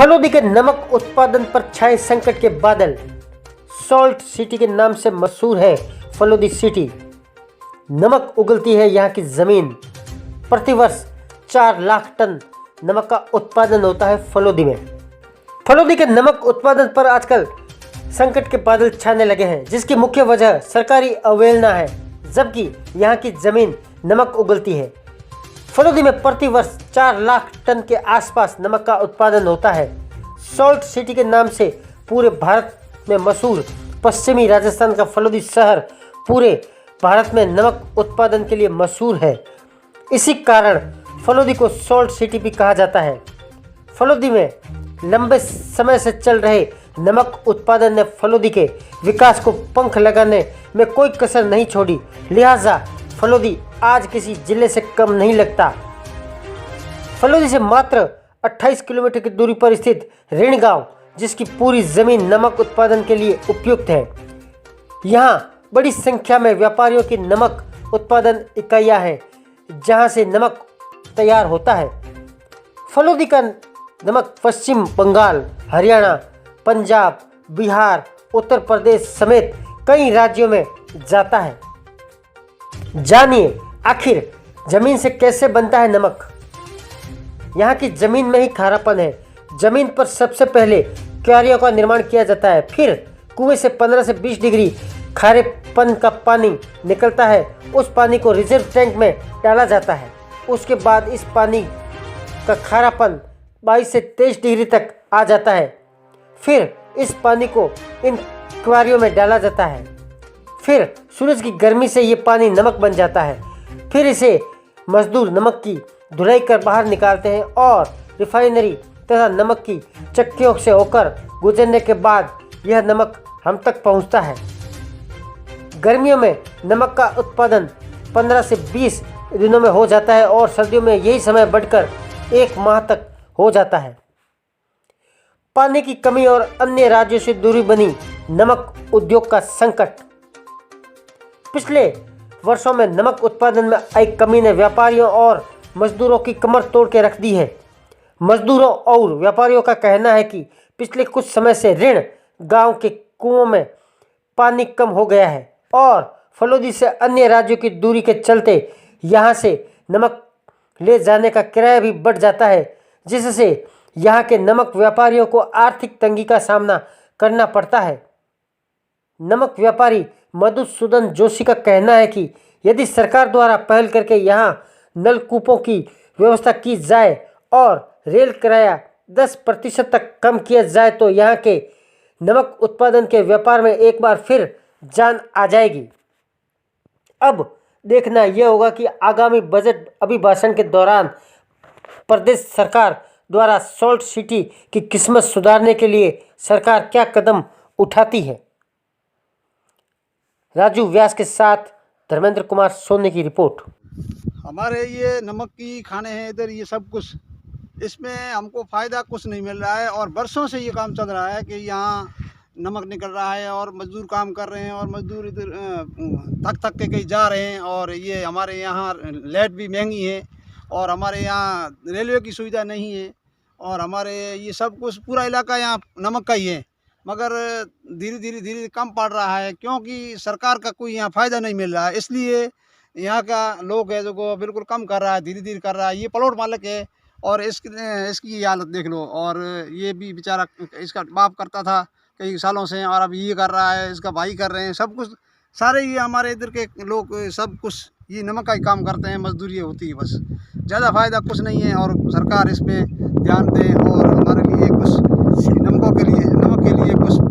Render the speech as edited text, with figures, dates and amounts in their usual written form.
फलोदी के नमक उत्पादन पर छाए संकट के बादल। सॉल्ट सिटी के नाम से मशहूर है फलोदी सिटी। नमक उगलती है यहाँ की ज़मीन। प्रतिवर्ष 4 लाख टन नमक का उत्पादन होता है फलोदी में। फलोदी के नमक उत्पादन पर आजकल संकट के बादल छाने लगे हैं, जिसकी मुख्य वजह सरकारी अवहेलना है, जबकि यहाँ की ज़मीन नमक उगलती है। फलोदी में प्रतिवर्ष 4 लाख टन के आसपास नमक का उत्पादन होता है। सॉल्ट सिटी के नाम से पूरे भारत में मशहूर पश्चिमी राजस्थान का फलोदी शहर पूरे भारत में नमक उत्पादन के लिए मशहूर है। इसी कारण फलोदी को सॉल्ट सिटी भी कहा जाता है। फलोदी में लंबे समय से चल रहे नमक उत्पादन ने फलोदी के विकास को पंख लगाने में कोई कसर नहीं छोड़ी, लिहाजा फलोदी आज किसी जिले से कम नहीं लगता। फलोदी से मात्र 28 किलोमीटर की दूरी पर स्थित ऋण गांव, जिसकी पूरी ज़मीन नमक उत्पादन के लिए उपयुक्त है। यहाँ बड़ी संख्या में व्यापारियों की नमक उत्पादन इकाइयाँ हैं, जहाँ से नमक तैयार होता है। फलोदी का नमक पश्चिम बंगाल, हरियाणा, पंजाब, बिहार, उत्तर प्रदेश समेत कई राज्यों में जाता है। जानिए आखिर जमीन से कैसे बनता है नमक। यहाँ की जमीन में ही खारापन है। जमीन पर सबसे पहले क्यारियों का निर्माण किया जाता है, फिर कुएं से 15 से 20 डिग्री खारेपन का पानी निकलता है। उस पानी को रिजर्व टैंक में डाला जाता है। उसके बाद इस पानी का खारापन 22 से 23 डिग्री तक आ जाता है। फिर इस पानी को इन क्यारियों में डाला जाता है। फिर सूरज की गर्मी से ये पानी नमक बन जाता है। फिर इसे मजदूर नमक की धुलाई कर बाहर निकालते हैं और रिफाइनरी तथा नमक की चक्कियों से होकर गुजरने के बाद यह नमक हम तक पहुंचता है। गर्मियों में नमक का उत्पादन 15 से 20 दिनों में हो जाता है और सर्दियों में यही समय बढ़कर 1 माह तक हो जाता है। पानी की कमी और अन्य राज्यों से दूरी बनी नमक उद्योग का संकट। पिछले वर्षों में नमक उत्पादन में आई कमी ने व्यापारियों और मजदूरों की कमर तोड़ के रख दी है। मजदूरों और व्यापारियों का कहना है कि पिछले कुछ समय से ऋण गांव के कुओं में पानी कम हो गया है और फलोदी से अन्य राज्यों की दूरी के चलते यहां से नमक ले जाने का किराया भी बढ़ जाता है, जिससे यहाँ के नमक व्यापारियों को आर्थिक तंगी का सामना करना पड़ता है। नमक व्यापारी मधुसूदन जोशी का कहना है कि यदि सरकार द्वारा पहल करके यहाँ नलकूपों की व्यवस्था की जाए और रेल किराया 10% तक कम किया जाए तो यहाँ के नमक उत्पादन के व्यापार में एक बार फिर जान आ जाएगी। अब देखना यह होगा कि आगामी बजट अभिभाषण के दौरान प्रदेश सरकार द्वारा सॉल्ट सिटी की किस्मत सुधारने के लिए सरकार क्या कदम उठाती है। राजू व्यास के साथ धर्मेंद्र कुमार सोनी की रिपोर्ट। हमारे ये नमक की खाने हैं इधर, ये सब कुछ इसमें हमको फ़ायदा कुछ नहीं मिल रहा है और बरसों से ये काम चल रहा है कि यहाँ नमक निकल रहा है और मजदूर काम कर रहे हैं और मजदूर इधर थक थक के कहीं जा रहे हैं। और ये हमारे यहाँ लाइट भी महंगी है और हमारे यहाँ रेलवे की सुविधा नहीं है और हमारे ये सब कुछ पूरा इलाका यहाँ नमक का ही है, मगर धीरे धीरे कम पड़ रहा है क्योंकि सरकार का कोई यहाँ फ़ायदा नहीं मिल रहा है। इसलिए यहाँ का लोग है जो को बिल्कुल कम कर रहा है, धीरे कर रहा है। ये प्लॉट मालिक है और इसकी हालत देख लो। और ये भी बेचारा, इसका बाप करता था कई सालों से और अब ये कर रहा है, इसका भाई कर रहे हैं, सब कुछ सारे ये हमारे इधर के लोग सब कुछ ये नमक का ही काम करते हैं, मजदूरी होती है बस, ज़्यादा फ़ायदा कुछ नहीं है। और सरकार इस पर ध्यान दे और हमारे लिए कुछ नमक के लिए कुछ